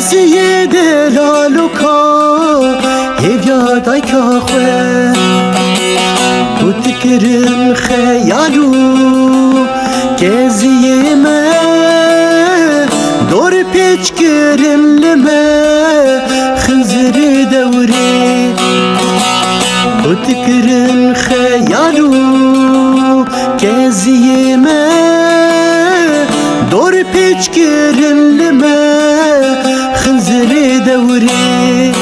Geziye delaluka Hevya dayka khwe Kutikirin khayalu Geziye me Dor peçkirin lime Khınziri devri Kutikirin khayalu Geziye me Dor peçkirin lime Khınziri devri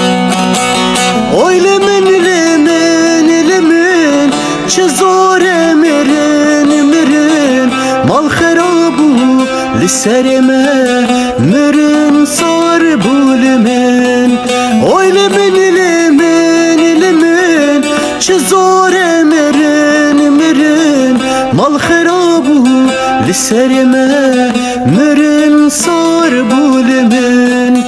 Oy lemin lemin lemin Çizor emirin mirin Mal kharabu lisserime Mirin sar bulimin Oy lemin lemin lemin Çizor emirin mirin Mal kharabu lisserime Mirin sar bulimin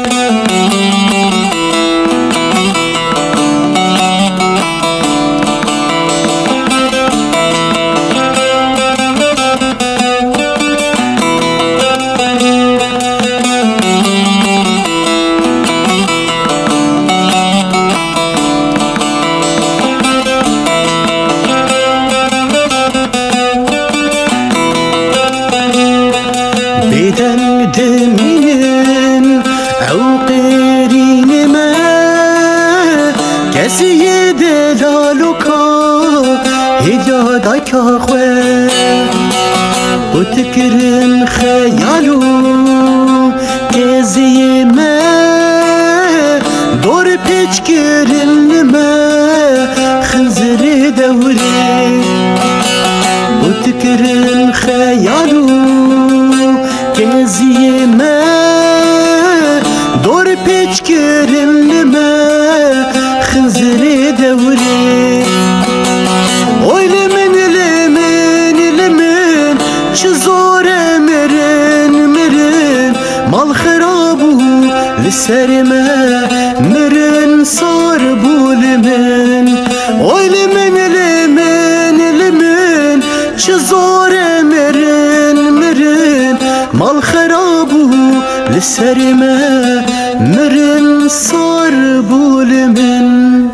Beden deminin Evqerin me Kesiye delaluka Hidya dayka khwe Kutikirin khayalu Geziye me Dor peçkirin me Khınziri devri Kutikirin khayalu Geziye me Dor peçkirin lime Khınziri devri Oy lemin lemin lemin Çizor emirin mirin Mal kharabu lisserime Mirin sar bulimin Oy lemin lemin lemin Çizor emirin mirin Mal kharabu lisserime Mirin sar bulimin